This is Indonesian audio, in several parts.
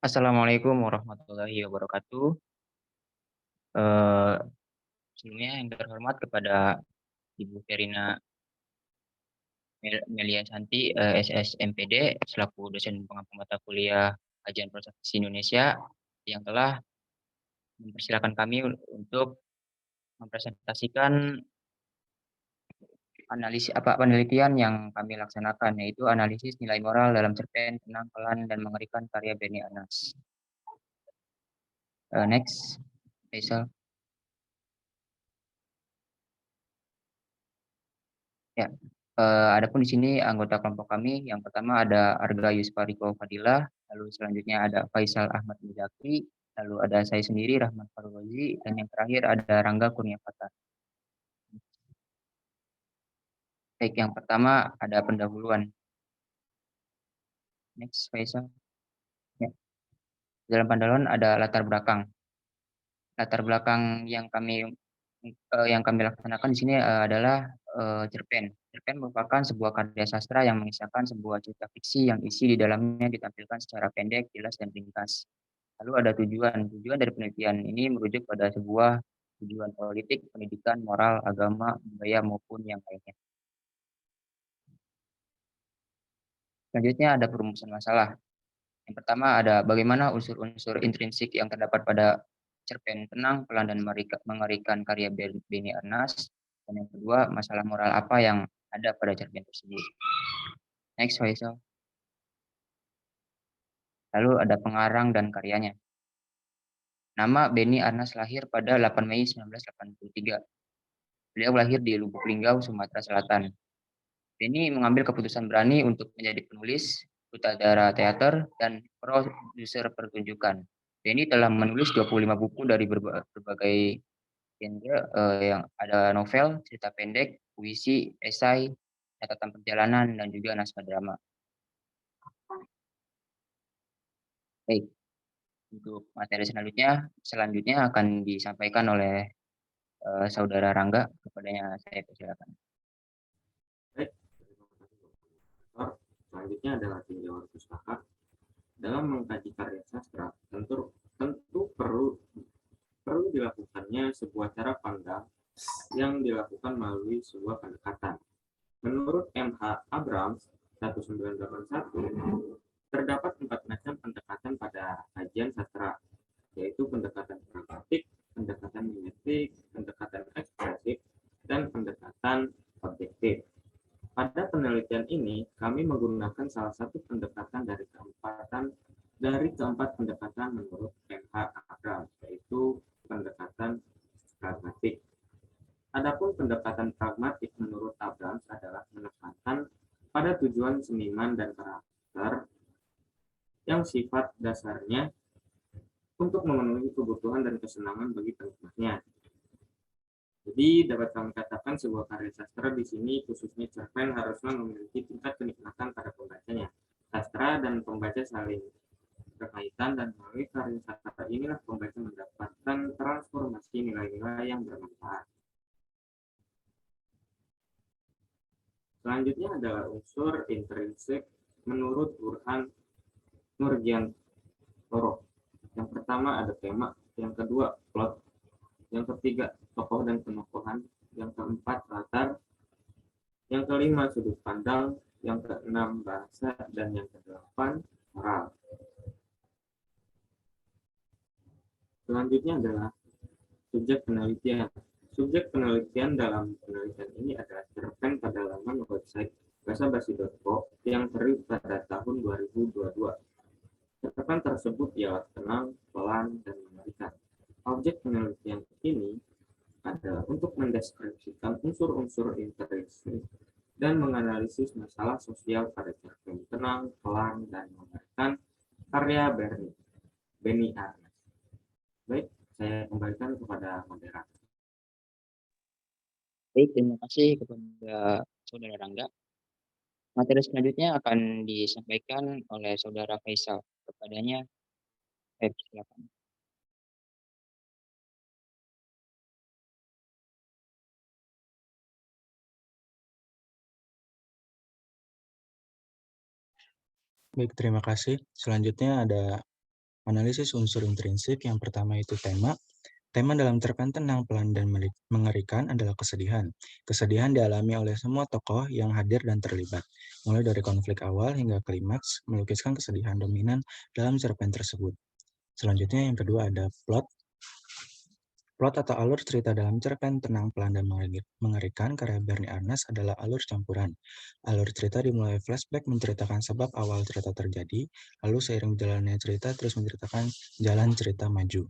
Assalamualaikum warahmatullahi wabarakatuh. Eee, Sebelumnya yang terhormat kepada Ibu Verina Meliasanti, SSMPD, selaku dosen pengampu mata kuliah Kajian Proses Indonesia, yang telah mempersilahkan kami untuk mempresentasikan penelitian yang kami laksanakan, yaitu analisis nilai moral dalam cerpen Tenang, Pelan, dan Mengerikan karya Benny Anas. Next, Faisal. Ya, adapun di sini anggota kelompok kami, yang pertama ada Arga Yuspariko Fadilah, lalu selanjutnya ada Faisal Ahmad Muzaki, lalu ada saya sendiri Rahmat Farurozi, dan yang terakhir ada Rangga Kurnia Fatah. Baik, yang pertama ada pendahuluan. Next, Faisal. Ya. Dalam pendahuluan ada latar belakang. Latar belakang yang kami laksanakan di sini adalah cerpen. Cerpen merupakan sebuah karya sastra yang mengisahkan sebuah cerita fiksi yang isi di dalamnya ditampilkan secara pendek, jelas, dan ringkas. Lalu ada tujuan. Tujuan dari penelitian ini merujuk pada sebuah tujuan politik, pendidikan, moral, agama, budaya, maupun yang lainnya. Selanjutnya ada perumusan masalah. Yang pertama ada bagaimana unsur-unsur intrinsik yang terdapat pada cerpen Tenang, Pelan, dan Mengerikan karya Benny Arnas. Dan yang kedua, masalah moral apa yang ada pada cerpen tersebut. Next, Faisal. Lalu ada pengarang dan karyanya. Nama Benny Arnas lahir pada 8 Mei 1983. Beliau lahir di Lubuk Linggau, Sumatera Selatan. Benny mengambil keputusan berani untuk menjadi penulis, sutradara teater, dan produser pertunjukan. Benny telah menulis 25 buku dari berbagai genre, yang ada novel, cerita pendek, puisi, esai, catatan perjalanan, dan juga naskah drama. Baik, untuk materi selanjutnya akan disampaikan oleh Saudara Rangga. Kepadanya saya persilakan. Baik, terima kasih Profesor. Selanjutnya adalah tinjauan pustaka. Dalam mengkaji karya sastra, tentu perlu dilakukannya sebuah cara pandang yang dilakukan melalui sebuah pendekatan. Menurut M.H. Abrams 1981, terdapat 4 macam pendekatan pada kajian sastra, yaitu pendekatan pragmatik, pendekatan mimetik, pendekatan ekspresif, dan pendekatan objektif. Pada penelitian ini, kami menggunakan salah satu pendekatan dari keempat pendekatan menurut M.H. Abrams, yaitu pendekatan pragmatik. Adapun pendekatan pragmatik menurut Abrams adalah menekankan pada tujuan seniman dan karakter yang sifat dasarnya untuk memenuhi kebutuhan dan kesenangan bagi penikmatnya. Jadi dapat kami katakan sebuah karya sastra di sini khususnya cerpen haruslah memiliki tingkat kenikmatan pada pembacanya. Sastra dan pembaca saling berkaitan dan melalui karya sastra inilah pembaca mendapatkan transformasi nilai-nilai yang bermanfaat. Selanjutnya adalah unsur intrinsik menurut Burhan Nurgiantoro. Yang pertama ada tema, yang kedua plot, yang ketiga tokoh dan penokohan, yang keempat latar, yang kelima sudut pandang, yang keenam bahasa, dan yang kedelapan moral. Selanjutnya adalah subjek penelitian. Subjek penelitian dalam penelitian ini adalah cerpen pada laman website basabasi.co yang terbit pada tahun 2022. Cerpen tersebut ialah Tenang, Pelan, dan Mengerikan. Objek penelitian ini adalah untuk mendeskripsikan unsur-unsur intrinsik dan menganalisis masalah sosial pada cerpen Tenang, Pelan, dan Mengerikan karya Benny Arnas. Baik, saya kembalikan kepada moderator. Baik, terima kasih kepada Saudara Rangga. Materi selanjutnya akan disampaikan oleh Saudara Faisal. Kepadanya saya persilakan. Baik, terima kasih. Selanjutnya ada Analisis unsur intrinsik yang pertama itu tema. Tema dalam cerpen tenang, pelan, dan mengerikan adalah kesedihan. Kesedihan dialami oleh semua tokoh yang hadir dan terlibat. Mulai dari konflik awal hingga klimaks, melukiskan kesedihan dominan dalam cerpen tersebut. Selanjutnya yang kedua ada plot. Plot atau alur cerita dalam cerpen tenang, pelan, dan mengerikan karya Bernie Arnas adalah alur campuran. Alur cerita dimulai flashback menceritakan sebab awal cerita terjadi, lalu seiring jalannya cerita terus menceritakan jalan cerita maju.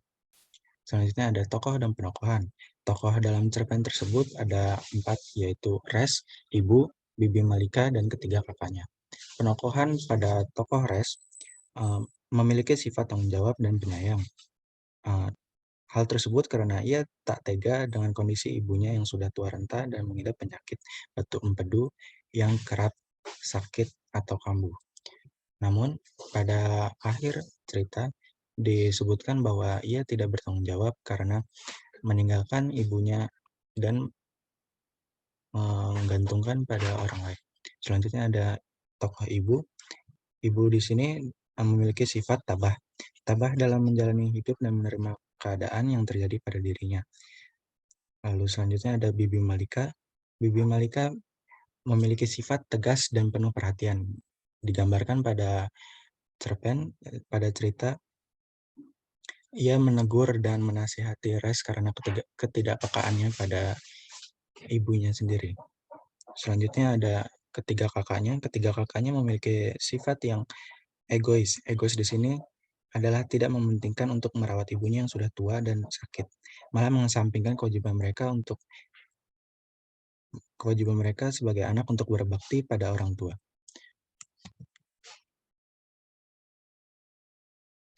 Selanjutnya ada tokoh dan penokohan. Tokoh dalam cerpen tersebut ada 4, yaitu Res, Ibu, Bibi Malika, dan ketiga kakaknya. Penokohan pada tokoh Res memiliki sifat tanggung jawab dan penyayang. Hal tersebut karena ia tak tega dengan kondisi ibunya yang sudah tua renta dan mengidap penyakit batuk empedu yang kerap sakit atau kambuh. Namun, pada akhir cerita disebutkan bahwa ia tidak bertanggung jawab karena meninggalkan ibunya dan menggantungkan pada orang lain. Selanjutnya ada tokoh ibu. Ibu di sini memiliki sifat tabah. Tabah dalam menjalani hidup dan menerima keadaan yang terjadi pada dirinya. Lalu selanjutnya ada Bibi Malika. Bibi Malika memiliki sifat tegas dan penuh perhatian. Digambarkan pada cerpen, pada cerita, ia menegur dan menasihati Res karena ketidakpekaannya pada ibunya sendiri. Selanjutnya ada ketiga kakaknya. Ketiga kakaknya memiliki sifat yang egois. Egois di sini adalah tidak mementingkan untuk merawat ibunya yang sudah tua dan sakit, malah mengesampingkan kewajiban mereka sebagai anak untuk berbakti pada orang tua.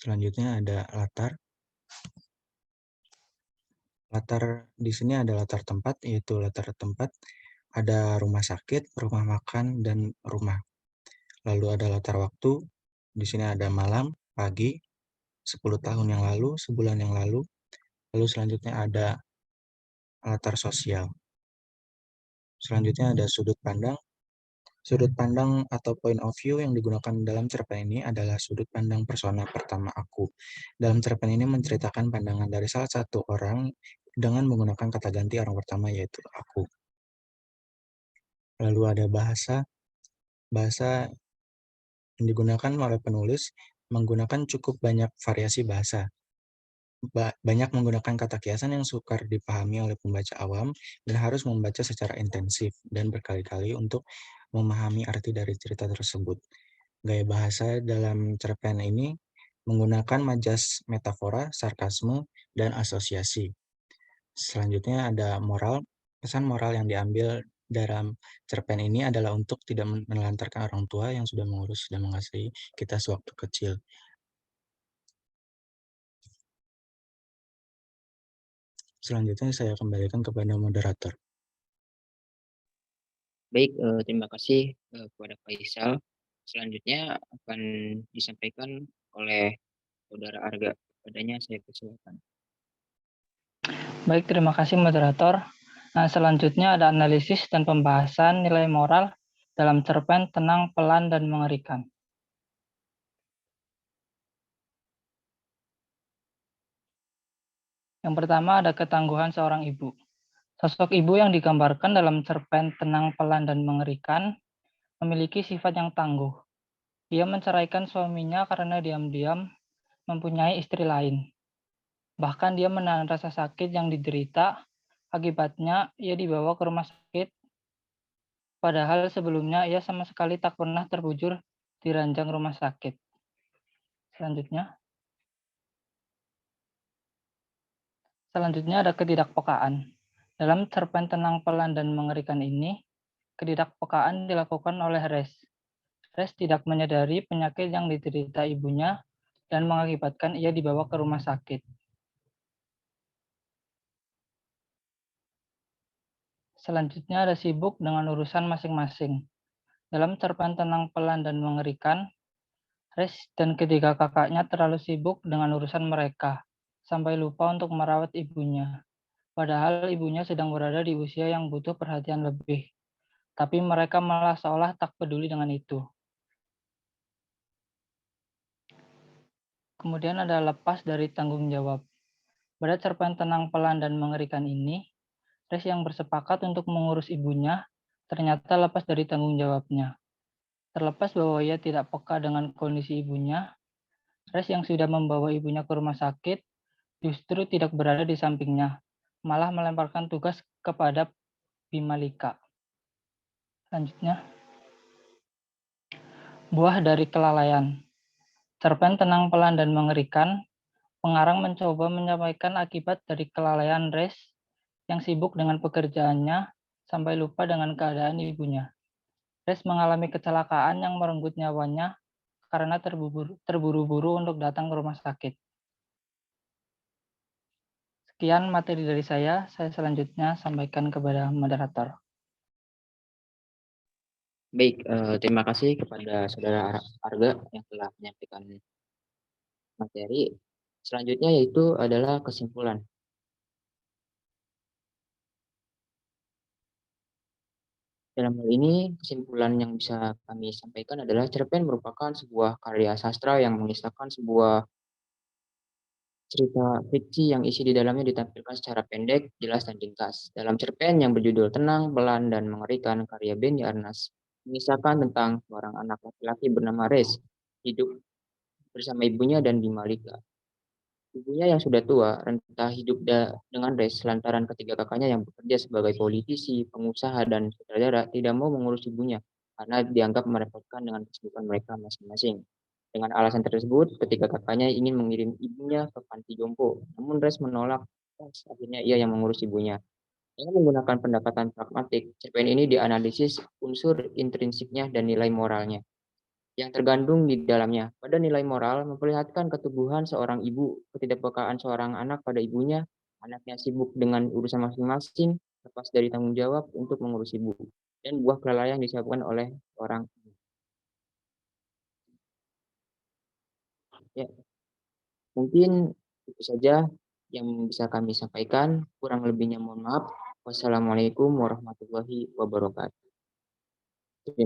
Selanjutnya ada latar. Latar di sini ada latar tempat, yaitu latar tempat ada rumah sakit, rumah makan, dan rumah. Lalu ada latar waktu. Di sini ada malam, pagi, 10 tahun yang lalu, sebulan yang lalu. Lalu selanjutnya ada latar sosial. Selanjutnya ada sudut pandang. Sudut pandang atau point of view yang digunakan dalam cerpen ini adalah sudut pandang persona pertama aku. Dalam cerpen ini menceritakan pandangan dari salah satu orang dengan menggunakan kata ganti orang pertama, yaitu aku. Lalu ada bahasa. Bahasa yang digunakan oleh penulis menggunakan cukup banyak variasi bahasa. Banyak menggunakan kata kiasan yang sukar dipahami oleh pembaca awam dan harus membaca secara intensif dan berkali-kali untuk memahami arti dari cerita tersebut. Gaya bahasa dalam cerpen ini menggunakan majas metafora, sarkasme, dan asosiasi. Selanjutnya ada moral. Pesan moral yang diambil dalam cerpen ini adalah untuk tidak menelantarkan orang tua yang sudah mengurus dan mengasihi kita sewaktu kecil. Selanjutnya saya kembalikan kepada moderator. Baik, terima kasih kepada Faisal. Selanjutnya akan disampaikan oleh Saudara Arga. Padanya saya persilakan. Baik, terima kasih moderator. Nah, selanjutnya ada analisis dan pembahasan nilai moral dalam cerpen Tenang, Pelan, dan Mengerikan. Yang pertama ada ketangguhan seorang ibu. Sosok ibu yang digambarkan dalam cerpen Tenang, Pelan, dan Mengerikan memiliki sifat yang tangguh. Ia menceraikan suaminya karena diam-diam mempunyai istri lain. Bahkan dia menahan rasa sakit yang diderita. Akibatnya, ia dibawa ke rumah sakit. Padahal sebelumnya ia sama sekali tak pernah terbujur di ranjang rumah sakit. Selanjutnya ada ketidakpekaan. Dalam cerpen Tenang, Pelan, dan Mengerikan ini, ketidakpekaan dilakukan oleh Res. Res tidak menyadari penyakit yang diderita ibunya dan mengakibatkan ia dibawa ke rumah sakit. Selanjutnya ada sibuk dengan urusan masing-masing. Dalam cerpen Tenang, Pelan, dan Mengerikan, Res dan ketiga kakaknya terlalu sibuk dengan urusan mereka, sampai lupa untuk merawat ibunya. Padahal ibunya sedang berada di usia yang butuh perhatian lebih. Tapi mereka malah seolah tak peduli dengan itu. Kemudian ada lepas dari tanggung jawab. Pada cerpen tenang, pelan, dan mengerikan ini, Res yang bersepakat untuk mengurus ibunya ternyata lepas dari tanggung jawabnya. Terlepas bahwa ia tidak peka dengan kondisi ibunya, Res yang sudah membawa ibunya ke rumah sakit justru tidak berada di sampingnya, malah melemparkan tugas kepada Bimalika. Selanjutnya, buah dari kelalaian. Cerpen tenang, pelan, dan mengerikan, pengarang mencoba menyampaikan akibat dari kelalaian Res yang sibuk dengan pekerjaannya sampai lupa dengan keadaan ibunya. Res mengalami kecelakaan yang merenggut nyawanya karena terburu-buru untuk datang ke rumah sakit. Sekian materi dari saya selanjutnya sampaikan kepada moderator. Baik, terima kasih kepada Saudara Arga yang telah menyampaikan materi. Selanjutnya yaitu adalah kesimpulan. Dalam hal ini, kesimpulan yang bisa kami sampaikan adalah cerpen merupakan sebuah karya sastra yang mengisahkan sebuah cerita fiksi yang isi di dalamnya ditampilkan secara pendek, jelas, dan ringkas. Dalam cerpen yang berjudul Tenang, Pelan, dan Mengerikan karya Benny Arnas, mengisahkan tentang seorang anak laki-laki bernama Res, hidup bersama ibunya dan Bimalika. Ibunya yang sudah tua, rentah hidup dengan Res lantaran ketiga kakaknya yang bekerja sebagai politisi, pengusaha, dan sutradara tidak mau mengurus ibunya karena dianggap merepotkan dengan kesibukan mereka masing-masing. Dengan alasan tersebut, ketiga kakaknya ingin mengirim ibunya ke panti jompo, namun Res menolak. Akhirnya ia yang mengurus ibunya. Dengan menggunakan pendekatan pragmatik, cerpen ini dianalisis unsur intrinsiknya dan nilai moralnya yang tergandung di dalamnya. Pada nilai moral, memperlihatkan keteguhan seorang ibu, ketidakpekaan seorang anak pada ibunya, anaknya sibuk dengan urusan masing-masing, lepas dari tanggung jawab untuk mengurus ibu, dan buah kelalaian yang disebabkan oleh orang. Ya, mungkin itu saja yang bisa kami sampaikan. Kurang lebihnya mohon maaf. Wassalamualaikum warahmatullahi wabarakatuh. Terima kasih.